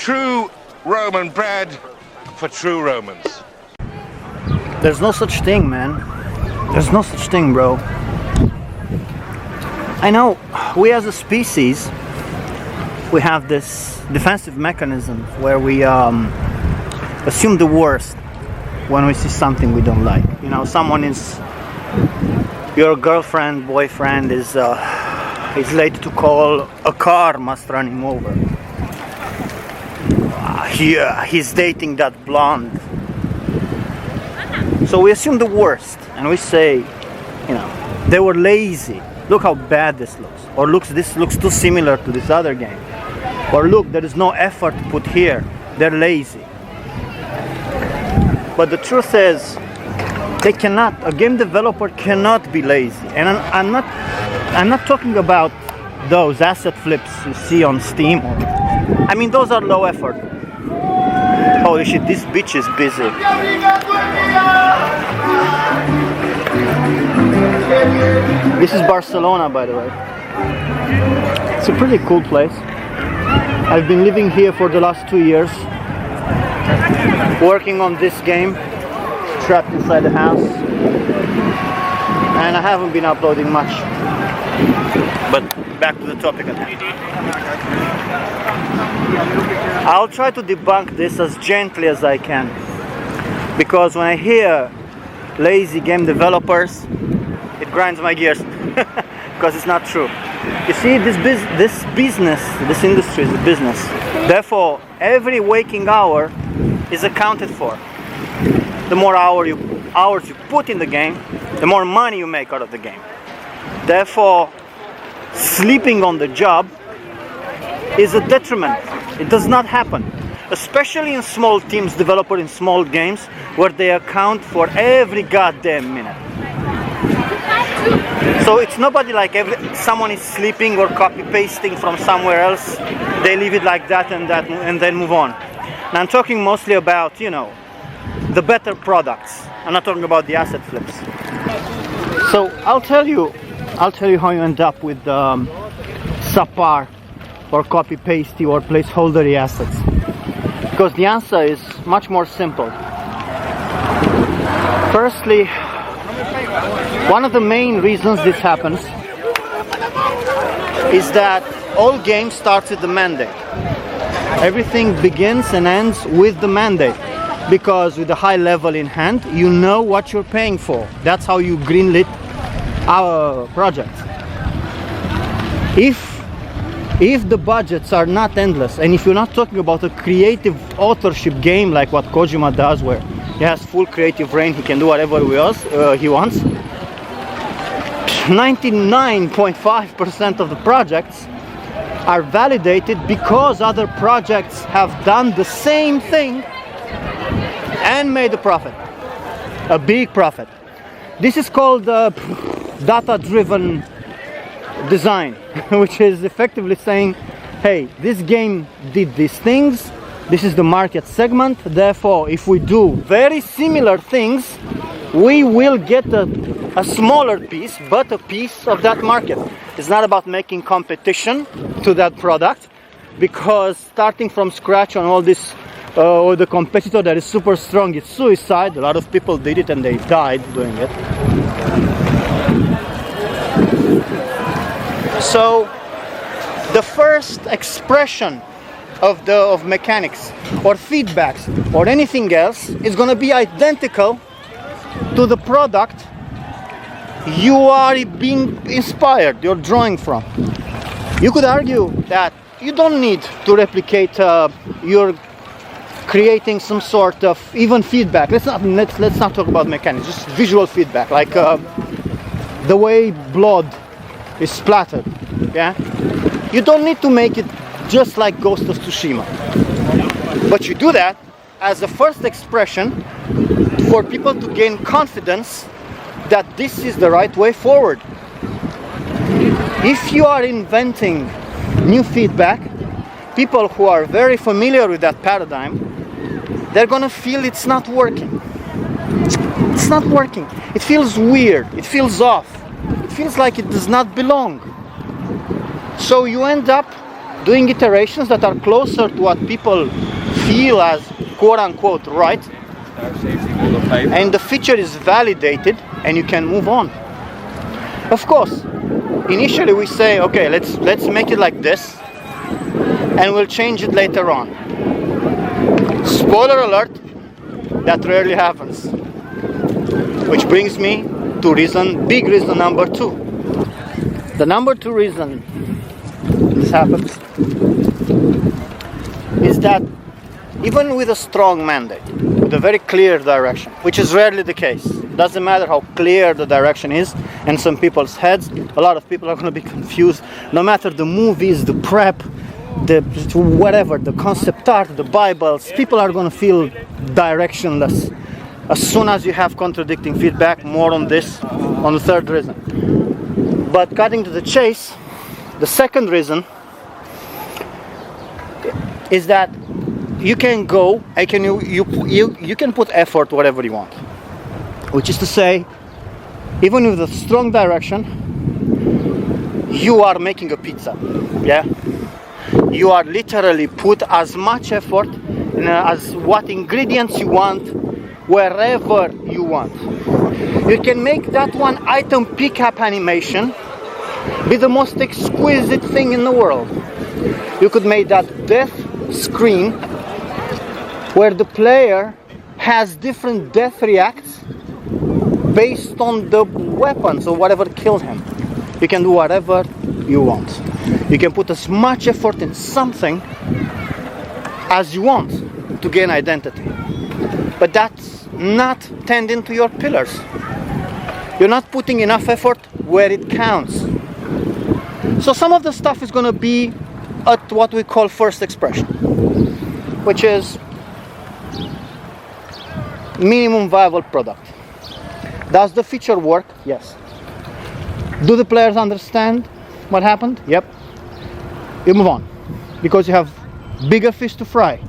true Roman bread for true Romans. There's no such thing, man. There's no such thing, bro. I know we as a species, we have this defensive mechanism where we assume the worst when we see something we don't like. You know, your girlfriend, boyfriend is late to call, a car must run him over. He's dating that blonde. So we assume the worst and we say, you know, they were lazy. Look how bad this looks. Or this looks too similar to this other game. Or look, there is no effort put here. They're lazy. But the truth is, a game developer cannot be lazy. And I'm not talking about those asset flips you see on Steam. I mean, those are low effort. Holy shit, this bitch is busy. This is Barcelona, by the way. It's a pretty cool place. I've been living here for the last 2 years, working on this game, trapped inside the house, and I haven't been uploading much. But back to the topic at hand. I'll try to debunk this as gently as I can, because when I hear lazy game developers, it grinds my gears, because it's not true. You see, this industry is a business. Therefore, every waking hour is accounted for. The more hours you put in the game, the more money you make out of the game. Therefore, sleeping on the job is a detriment. It does not happen, especially in small teams, developed in small games, where they account for every goddamn minute. So it's nobody like someone is sleeping or copy pasting from somewhere else. They leave it like that and then move on. And I'm talking mostly about, you know, the better products. I'm not talking about the asset flips. So I'll tell you how you end up with subpar or copy pasty or placeholdery assets. Because the answer is much more simple. Firstly, one of the main reasons this happens is that all games start with the mandate. Everything begins and ends with the mandate, because with the high level in hand, you know what you're paying for. That's how you greenlit our project. If the budgets are not endless, and if you're not talking about a creative authorship game like what Kojima does, where he has full creative reign, he can do whatever he wants, 99.5% of the projects are validated because other projects have done the same thing and made a profit, a big profit. This is called data-driven design, which is effectively saying, hey, this game did these things, this is the market segment, therefore if we do very similar things, we will get a smaller piece, but a piece of that market. It's not about making competition to that product, because starting from scratch on all this, or the competitor that is super strong, it's suicide. A lot of people did it and they died doing it. So the first expression of mechanics or feedbacks or anything else is going to be identical to the product you are being inspired, you're drawing from. You could argue that you don't need to replicate your creating some sort of even feedback. Let's not talk about mechanics, just visual feedback, like the way blood is splattered. Yeah, you don't need to make it just like Ghost of Tsushima, but you do that as a first expression for people to gain confidence that this is the right way forward. If you are inventing new feedback, people who are very familiar with that paradigm, they're gonna feel it's not working. It's not working. It feels weird. It feels off. It feels like it does not belong. So you end up doing iterations that are closer to what people feel as quote-unquote right, and the feature is validated and you can move on. Of course, initially we say, okay, let's make it like this and we'll change it later on. Spoiler alert, that rarely happens. Which brings me to big reason number 2. The number 2 reason this happens is that even with a strong mandate, with a very clear direction, which is rarely the case, doesn't matter how clear the direction is in some people's heads, a lot of people are going to be confused. No matter the movies, the prep, the whatever, the concept art, the Bibles, people are going to feel directionless as soon as you have contradicting feedback. More on this on the third reason. But cutting to the chase, the second reason is that you can go and you can put effort whatever you want, which is to say, even with a strong direction, you are making a pizza. Yeah, you are literally put as much effort as what ingredients you want wherever you want. You can make that one item pickup animation be the most exquisite thing in the world. You could make that death screen where the player has different death reacts based on the weapons or whatever killed him. You can do whatever you want. You can put as much effort in something as you want to gain identity. But that's not tending to your pillars. You're not putting enough effort where it counts. So some of the stuff is going to be at what we call first expression, which is minimum viable product. Does the feature work? Yes. Do the players understand what happened? Yep. You move on, because you have bigger fish to fry.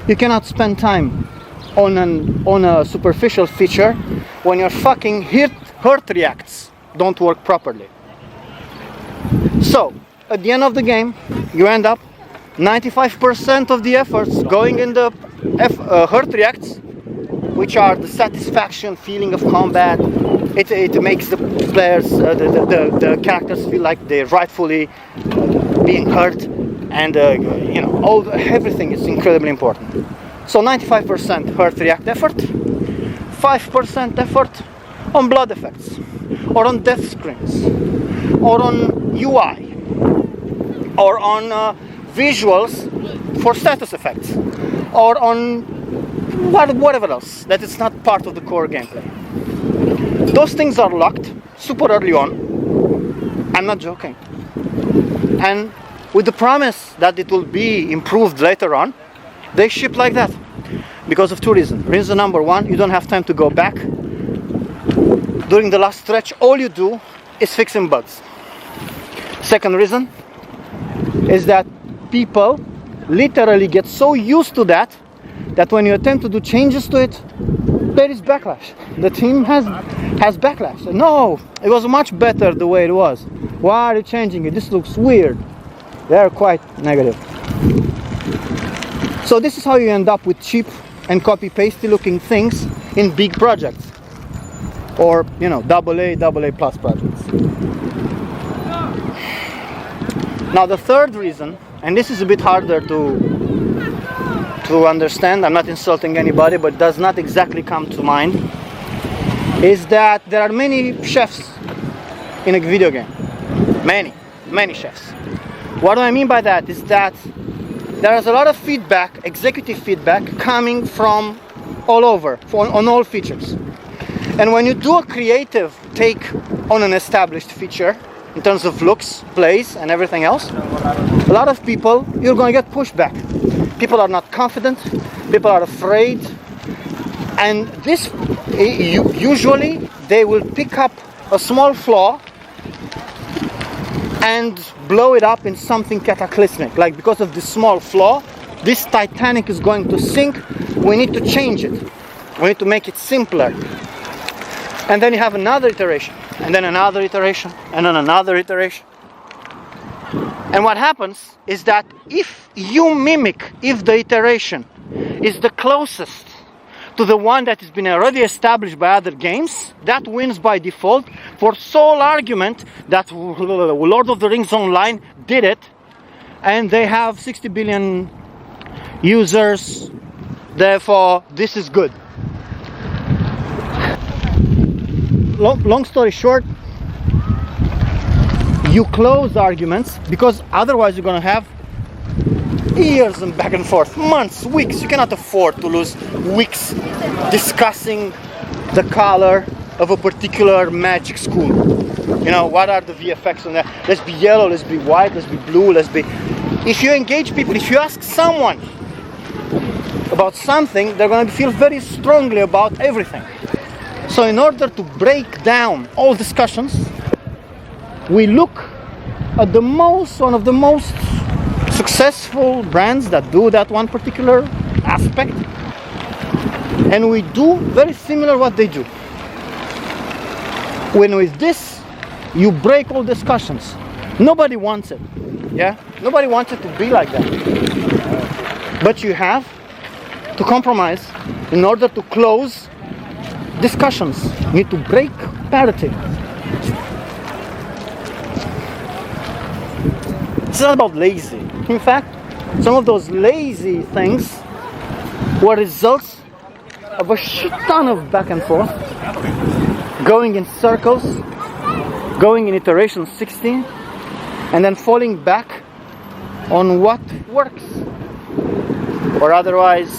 You cannot spend time on a superficial feature when your fucking hurt reacts don't work properly. So at the end of the game, you end up 95% of the efforts going in the hurt reacts, which are the satisfaction feeling of combat. It makes the players, the characters feel like they're rightfully being hurt, and everything is incredibly important. So 95% hurt react effort, 5% effort on blood effects, or on death screens, or on UI, or on visuals for status effects, or on whatever else that is not part of the core gameplay. Those things are locked super early on. I'm not joking. And with the promise that it will be improved later on, they ship like that because of 2 reasons. Reason number 1, you don't have time to go back. During the last stretch, all you do is fixing bugs. Second reason is that people literally get so used to that when you attempt to do changes to it, there is backlash. The team has backlash. No, it was much better the way it was. Why are you changing it? This looks weird. They are quite negative. So this is how you end up with cheap and copy-pasty looking things in big projects, or AA plus projects. Now the third reason, and this is a bit harder to understand, I'm not insulting anybody, but does not exactly come to mind, is that there are many chefs in a video game. Many chefs. What do I mean by that is that there is a lot of feedback, executive feedback, coming from all over, on all features. And when you do a creative take on an established feature, in terms of looks, plays, and everything else, a lot of people, you're going to get pushback. People are not confident, people are afraid, and this, usually, they will pick up a small flaw and blow it up in something cataclysmic. Like, because of this small flaw, this Titanic is going to sink, we need to change it. We need to make it simpler. And then you have another iteration, and then another iteration, and then another iteration. And what happens is that if you mimic, if the iteration is the closest to the one that has been already established by other games, that wins by default, for sole argument that Lord of the Rings Online did it, and they have 60 billion users, therefore this is good. Long story short, you close arguments, because otherwise you're going to have years and back and forth, months, weeks. You cannot afford to lose weeks discussing the color of a particular magic school. You know, what are the VFX on that? Let's be yellow, let's be white, let's be blue, let's be... If you engage people, if you ask someone about something, they're going to feel very strongly about everything. So in order to break down all discussions, we look at one of the most successful brands that do that one particular aspect, and we do very similar what they do. When with this, you break all discussions. Nobody wants it, yeah? Nobody wants it to be like that. But you have to compromise in order to close discussions. You need to break parity. It's not about lazy. In fact, some of those lazy things were results of a shit ton of back and forth, going in circles, going in iteration 16, and then falling back on what works, or otherwise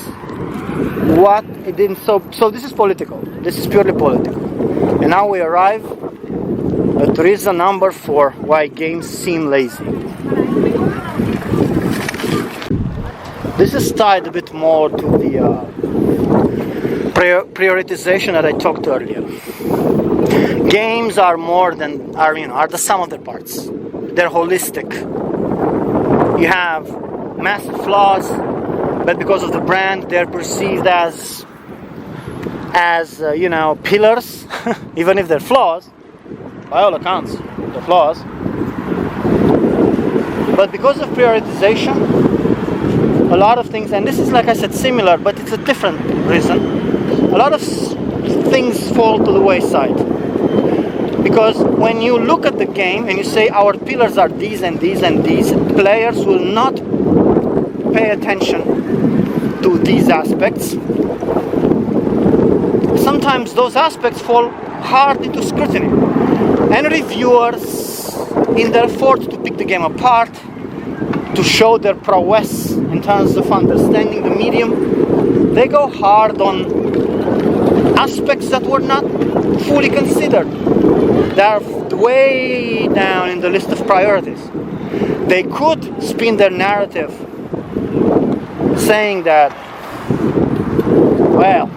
what it didn't. So this is political. This is purely political. And now we arrive at the reason number 4 why games seem lazy. This is tied a bit more to the prioritization that I talked earlier. Games are more than are the sum of their parts. They're holistic. You have massive flaws, but because of the brand, they're perceived as pillars, even if they're flaws. By all accounts, they're flaws. But because of prioritization, a lot of things, and this is, like I said, similar, but it's a different reason. A lot of things fall to the wayside. Because when you look at the game and you say our pillars are these and these and these, players will not pay attention to these aspects. Sometimes those aspects fall hard into scrutiny. And reviewers, in their effort to pick the game apart, to show their prowess in terms of understanding the medium, they go hard on aspects that were not fully considered. They're way down in the list of priorities. They could spin their narrative saying that, well,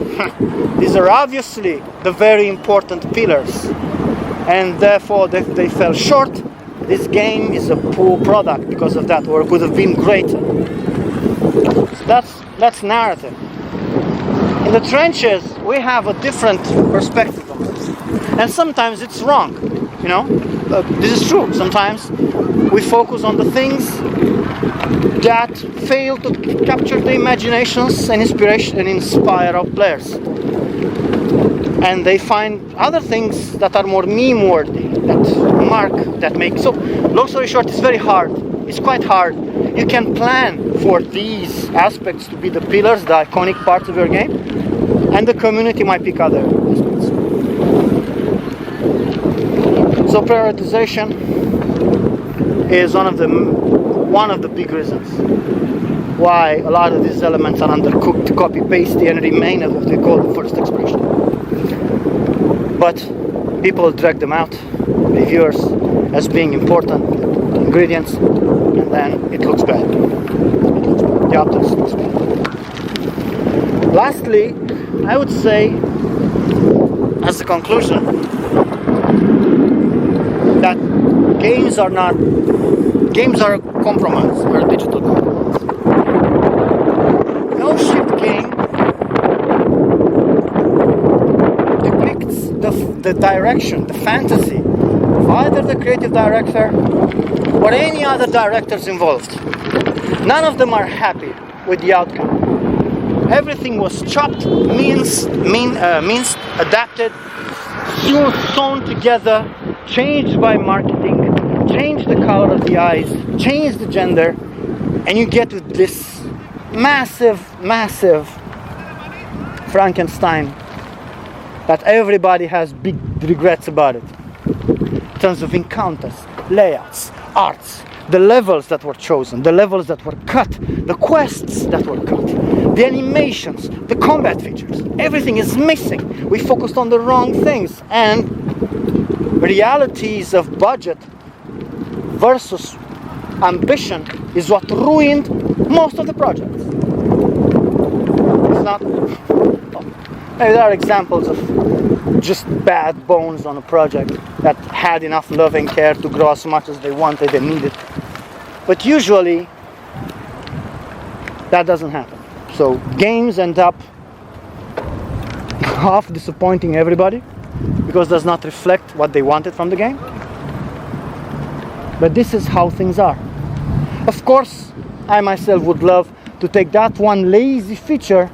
these are obviously the very important pillars, and therefore they fell short. This game is a poor product because of that, or it could have been greater. So that's narrative. In the trenches, we have a different perspective on this, and sometimes it's wrong. This is true. Sometimes we focus on the things that fail to capture the imaginations and inspiration and inspire our players, and they find other things that are more meme-worthy, that make. So, long story short, it's very hard. It's quite hard. You can plan for these aspects to be the pillars, the iconic parts of your game, and the community might pick other aspects. So prioritization is one of the big reasons why a lot of these elements are undercooked, copy-pasty, and remain as what we call the first expression. But people drag them out, reviewers, as being important ingredients, and then it looks bad. The optics looks bad. Lastly, I would say, as a conclusion, that games are a compromise, or a digital compromise. No shit game depicts the direction, the fantasy of either the creative director or any other directors involved. None of them are happy with the outcome. Everything was chopped, minced, adapted, sewn together, changed by marketing, changed the color of the eyes, changed the gender, and you get with this massive Frankenstein that everybody has big regrets about it. In terms of encounters, layouts, arts, the levels that were chosen, the levels that were cut, the quests that were cut, the animations, the combat features, everything is missing. We focused on the wrong things, and realities of budget versus ambition is what ruined most of the projects. It's not. Maybe there are examples of just bad bones on a project that had enough love and care to grow as much as they wanted and needed. But usually, that doesn't happen. So games end up half disappointing everybody because it does not reflect what they wanted from the game. But this is how things are. Of course, I myself would love to take that one lazy feature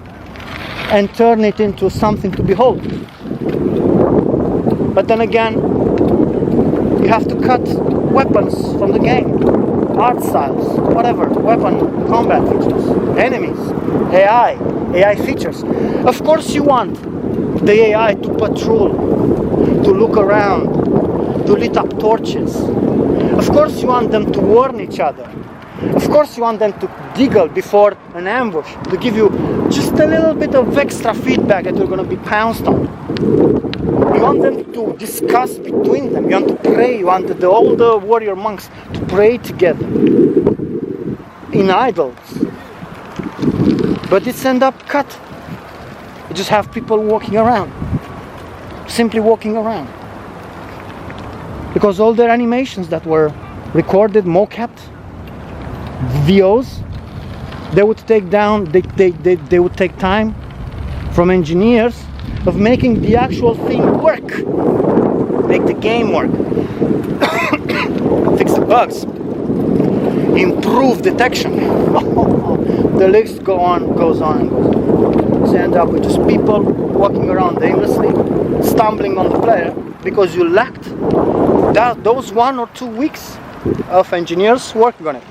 and turn it into something to behold. But then again, you have to cut weapons from the game, art styles, whatever, weapon, combat features, enemies, AI features. Of course you want the AI to patrol, to look around, to lit up torches. Of course you want them to warn each other. Of course you want them to giggle before an ambush, to give you just a little bit of extra feedback that you're going to be pounced on. You want them to discuss between them. You want to pray. You want all the warrior monks to pray together in idols. But it's end up cut. You just have people walking around, simply walking around. Because all their animations that were recorded, mocapped, VOs, they would take down, they would take time from engineers of making the actual thing work, make the game work, fix the bugs, improve detection. The list goes on and goes on. So you end up with just people walking around aimlessly, stumbling on the player because you lacked those 1 or 2 weeks of engineers working on it.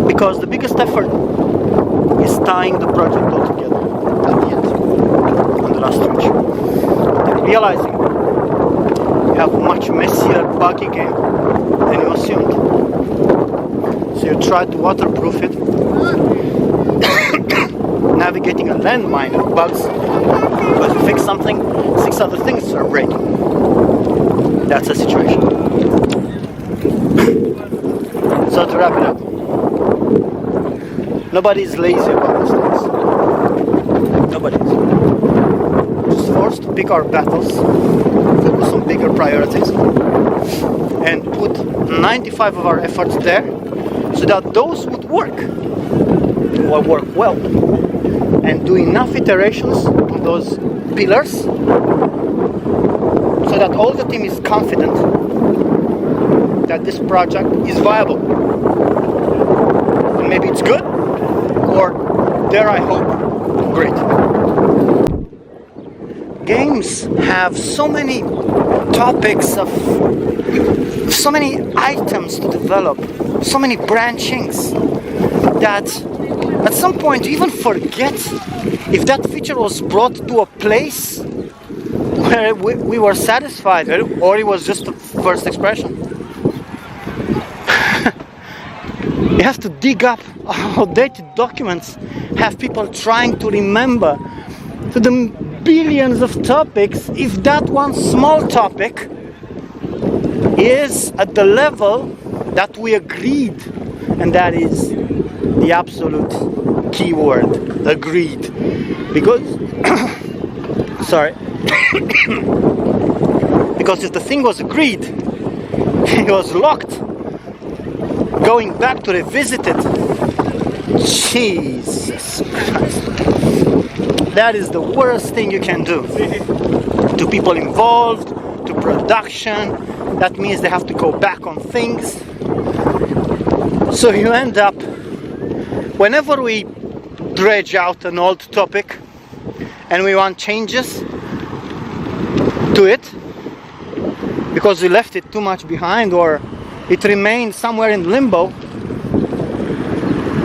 Because the biggest effort is tying the project all together at the end, on the last stretch. And realizing you have a much messier, buggy game than you assumed. So you try to waterproof it, navigating a landmine of bugs, because you fix something, 6 other things are breaking. That's the situation. So to wrap it up, nobody is lazy about these things. Nobody is. We're just forced to pick our battles, focus on bigger priorities, and put 95 of our efforts there so that those would work, or work well, and do enough iterations on those pillars so that all the team is confident that this project is viable. And maybe it's good, or dare I hope, great. Games have so many topics of so many items to develop, so many branchings that at some point you even forget if that feature was brought to a place where we were satisfied, or it was just the first expression. You have to dig up outdated documents, have people trying to remember to the billions of topics if that one small topic is at the level that we agreed, and that is the absolute key word, agreed. Because because if the thing was agreed, it was locked, going back to revisit it, Jesus Christ, that is the worst thing you can do to people involved, to production. That means they have to go back on things. So you end up, whenever we dredge out an old topic and we want changes to it, because we left it too much behind or it remained somewhere in limbo,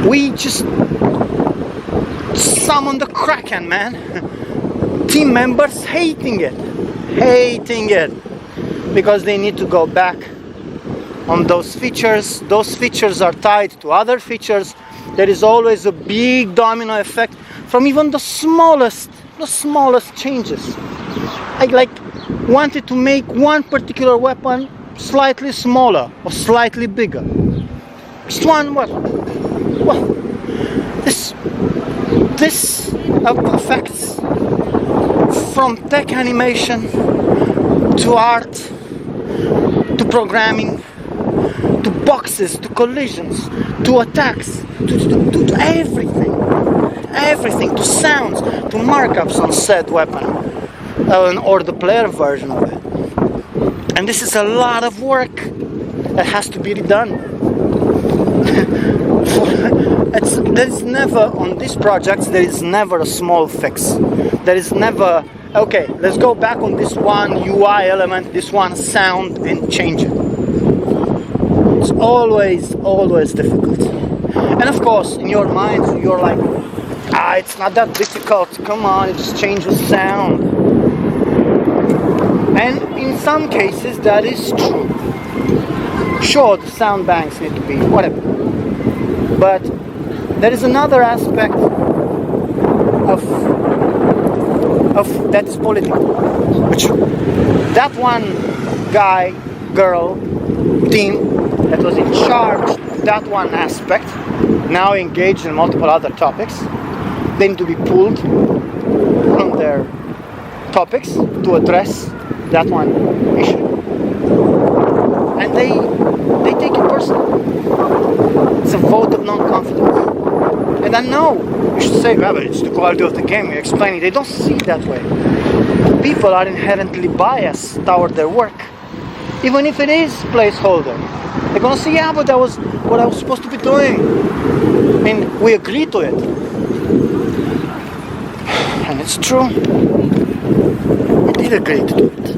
we just summon the Kraken, man. Team members hating it, because they need to go back on those features. Those features are tied to other features. There is always a big domino effect from even the smallest changes. I wanted to make one particular weapon slightly smaller or slightly bigger. Just one weapon. Well, this affects from tech animation to art to programming to boxes to collisions to attacks to everything, to sounds, to markups on said weapon or the player version of it. And this is a lot of work that has to be done. There is never, on these projects, there is never a small fix. There is never, okay, let's go back on this one UI element, this one sound, and change it. It's always difficult. And of course, in your mind, you're like, it's not that difficult, come on, you just change the sound. And in some cases, that is true. Sure, the sound banks need to be whatever. But there is another aspect of that is political. Which that one guy, girl, team that was in charge of that one aspect, now engaged in multiple other topics, they need to be pulled from their topics to address that one issue. And they take it personally. It's a vote of non-confidence. And I know you should say, well, it's the quality of the game, you're explaining. They don't see it that way. People are inherently biased toward their work. Even if it is placeholder. They're gonna say, yeah, but that was what I was supposed to be doing. And we agree to it. And it's true. We did agree to do it.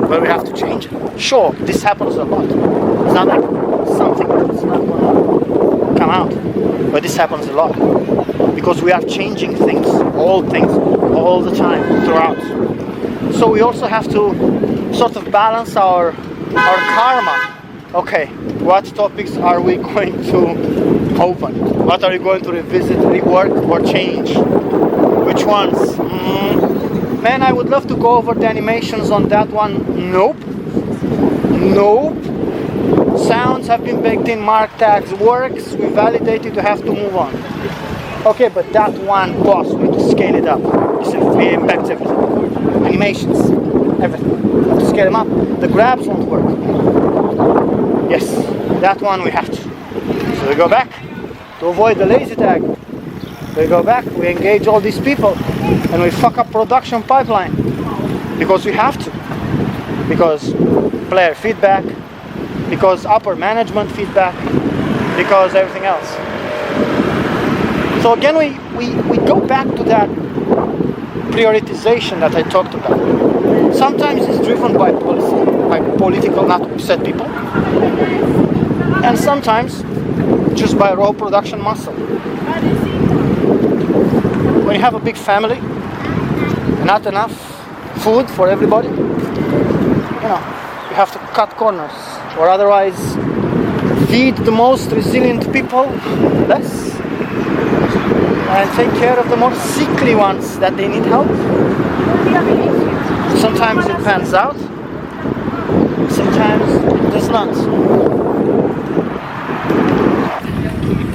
But we have to change it. Sure, this happens a lot. It's not like something that's not going to come out. But this happens a lot. Because we are changing things all the time, throughout. So we also have to sort of balance our karma. Okay, what topics are we going to open? What are we going to revisit, rework, or change? Which ones? Man, I would love to go over the animations on that one. Nope. Sounds have been baked in, mark tags, works, we validated, to have to move on. Okay, but that one boss, we need to scale it up. We impact everything. Animations, everything. We have to scale them up. The grabs won't work. Yes, that one we have to. So we go back to avoid the lazy tag. We go back, we engage all these people, and we fuck up production pipeline. Because we have to. Because player feedback, because upper management feedback, because everything else. So again, we go back to that prioritization that I talked about. Sometimes it's driven by policy, by political, not to upset people, and sometimes just by raw production muscle. When you have a big family, not enough food for everybody, you have to cut corners, or otherwise feed the most resilient people less and take care of the more sickly ones that they need help. Sometimes it pans out, sometimes it does not.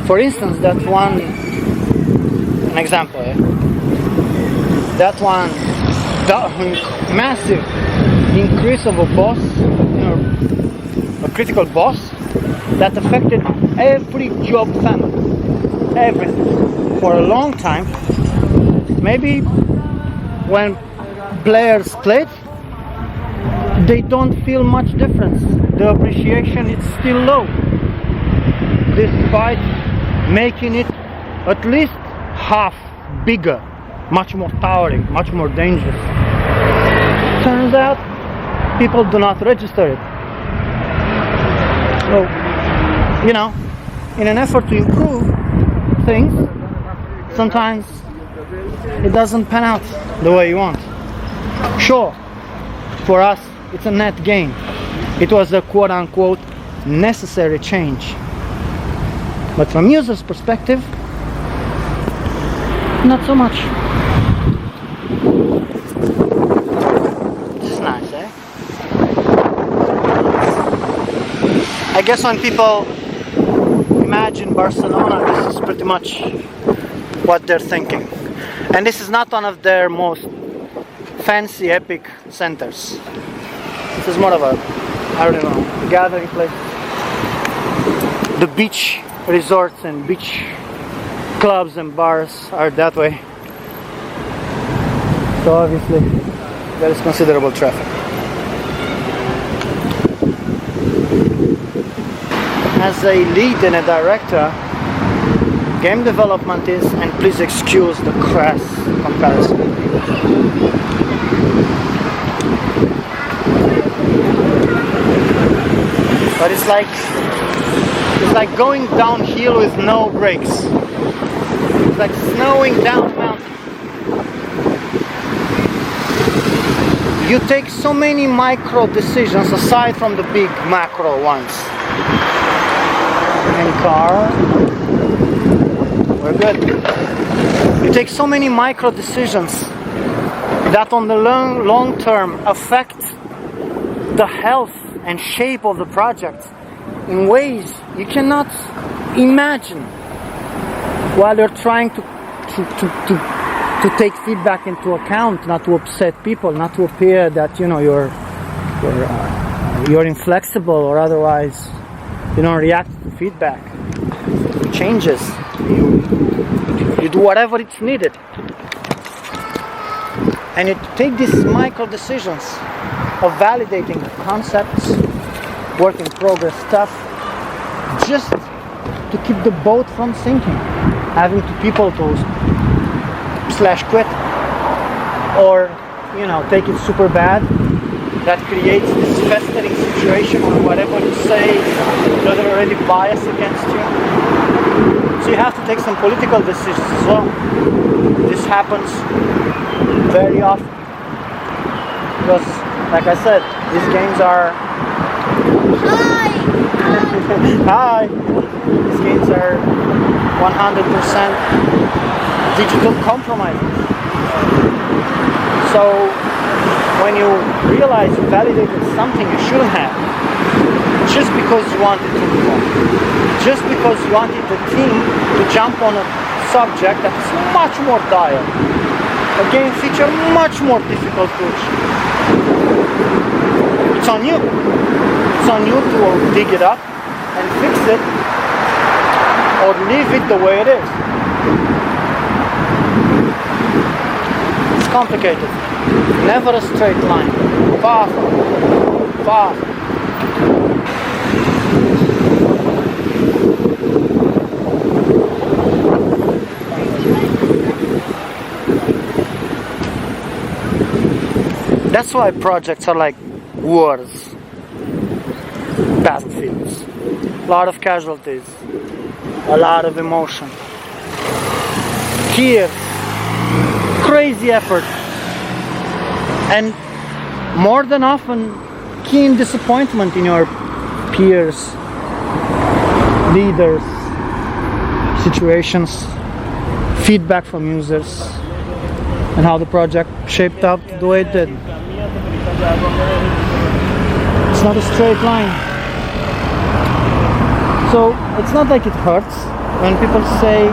For instance, that one, an example, that one, that massive increase of a boss, a critical boss that affected every job family, everything, for a long time. Maybe when players played, they don't feel much difference. The appreciation is still low, despite making it at least half bigger, much more towering, much more dangerous. Turns out people do not register it. So, you know, in an effort to improve things, sometimes it doesn't pan out the way you want. Sure, for us it's a net gain. It was a quote-unquote necessary change. But from users' perspective, not so much. This is nice, eh? I guess when people imagine Barcelona, this is pretty much what they're thinking. And this is not one of their most fancy, epic centers. This is more of a, I don't know, gathering place. The beach resorts and beach clubs and bars are that way. So obviously there is considerable traffic. As a lead and a director, game development is, and please excuse the crass comparison, but it's like going downhill with no brakes. It's like snowing down a mountain. You take so many micro decisions aside from the big macro ones. And car, we're good. You take so many micro decisions that on the long term affect the health and shape of the project in ways you cannot imagine while you're trying to take feedback into account, not to upset people, not to appear that you're inflexible or otherwise you don't react to feedback. It changes. You do whatever it's needed. And you take these micro decisions of validating concepts, work in progress stuff, just to keep the boat from sinking, having people to /quit or take it super bad. That creates this festering situation where whatever you say, they're already biased against you. So you have to take some political decisions as well. This happens very often because, like I said, these games are hi. These games are 100% digital compromises. So when you realize you validated something you shouldn't have, just because you wanted to move on, just because you wanted the team to jump on a subject that is much more dire, a game feature much more difficult to achieve. It's on you. It's on you to dig it up and fix it, or leave it the way it is. It's complicated. Never a straight line. Far. That's why projects are like wars, battlefields. A lot of casualties, a lot of emotion, tears, crazy effort, and more than often keen disappointment in your peers, leaders, situations, feedback from users, and how the project shaped up the way it did. It's not a straight line. So it's not like it hurts when people say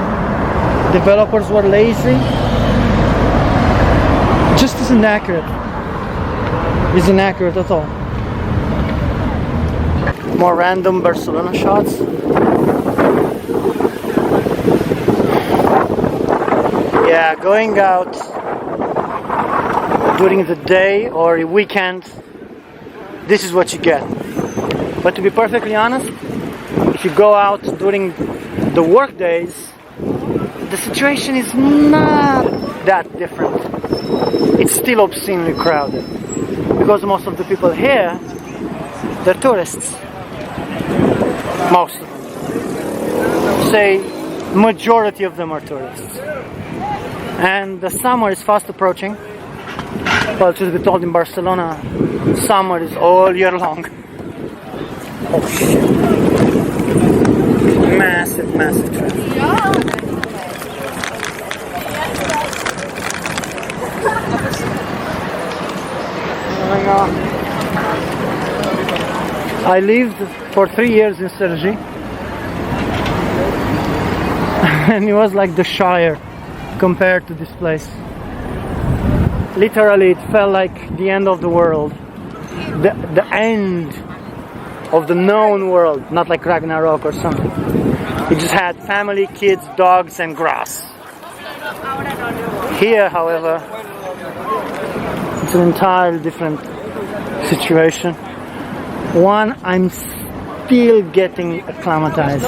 developers were lazy. It just isn't accurate. It isn't accurate at all. More random Barcelona shots. Yeah, going out during the day or a weekend this is what you get. But to be perfectly honest, if you go out during the work days, the situation is not that different. It's still obscenely crowded because most of the people here, they're tourists. Most of them. Say majority of them are tourists. And the summer is fast approaching. Well, truth be told, in Barcelona, summer is all year long. Oh shit. Massive, massive traffic. I lived for 3 years in Sergi, and it was like the Shire compared to this place. Literally, it felt like the end of the world, the end of the known world, not like Ragnarok or something. It just had family, kids, dogs, and grass. Here, however, it's an entirely different situation. One, I'm still getting acclimatized.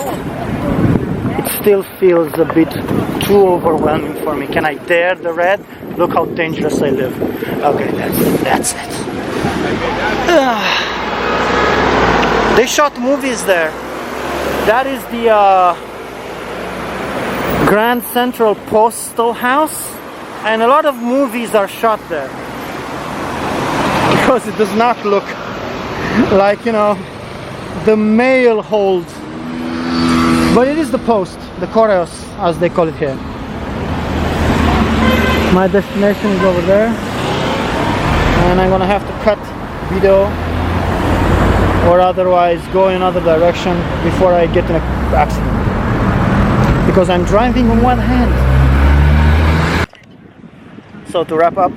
It still feels a bit too overwhelming for me. Can I dare the red? Look how dangerous I live. Okay, that's it. They shot movies there. That is the Grand Central Postal House, and a lot of movies are shot there. Because it does not look like, you know, the mail hold, but it is the post, the correos as they call it here. My destination is over there, and I'm gonna have to cut video or otherwise go in another direction before I get in an accident, because I'm driving on one hand. So to wrap up,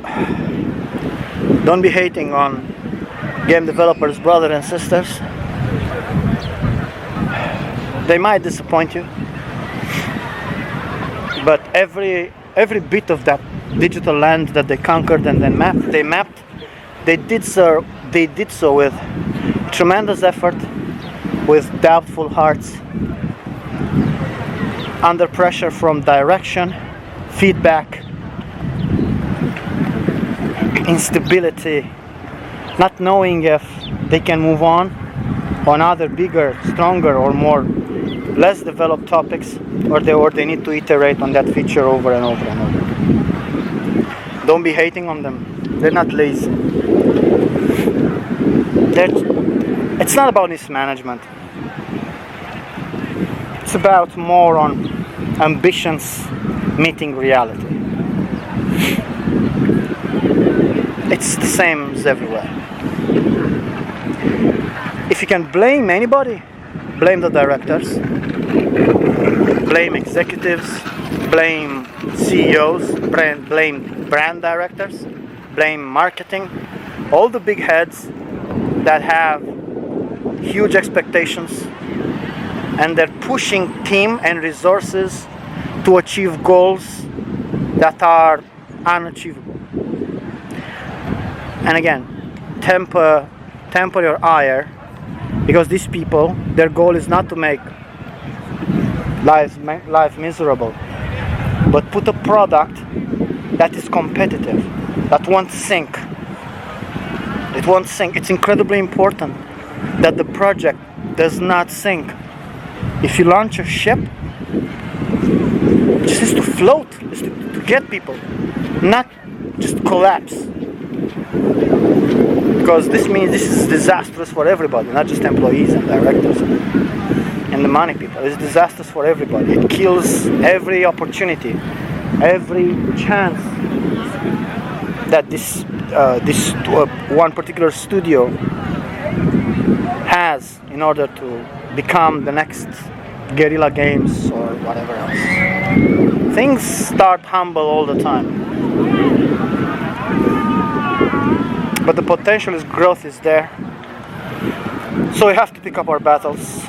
don't be hating on game developers, brothers and sisters. They might disappoint you, but every bit of that digital land that they conquered and then mapped, they did so with tremendous effort, with doubtful hearts, under pressure from direction, feedback, instability, not knowing if they can move on other bigger, stronger, or less developed topics, or they need to iterate on that feature over and over and over. Don't be hating on them. They're not lazy. It's not about mismanagement. It's about more on ambitions meeting reality. It's the same as everywhere. If you can blame anybody, blame the directors, blame executives, blame CEOs, blame brand directors, blame marketing, all the big heads that have huge expectations and they're pushing team and resources to achieve goals that are unachievable. And again, temper your ire, because these people, their goal is not to make life miserable, but put a product that is competitive, that won't sink. It won't sink. It's incredibly important that the project does not sink. If you launch a ship, it just has to float, just to get people, not just collapse. Because this means this is disastrous for everybody, not just employees and directors and the money people. It's disastrous for everybody. It kills every opportunity, every chance that this one particular studio has in order to become the next Guerrilla Games or whatever else. Things start humble all the time, but the potential is growth is there. So we have to pick up our battles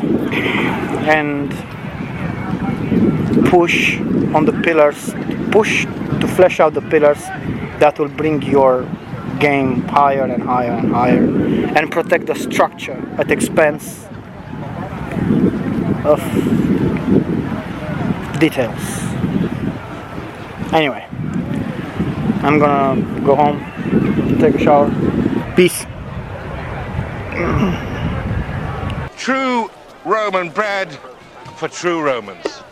and push on the pillars, push to flesh out the pillars that will bring your game higher and higher and higher and protect the structure at expense of details. Anyway, I'm gonna go home, take a shower. Peace. True Roman bread for true Romans.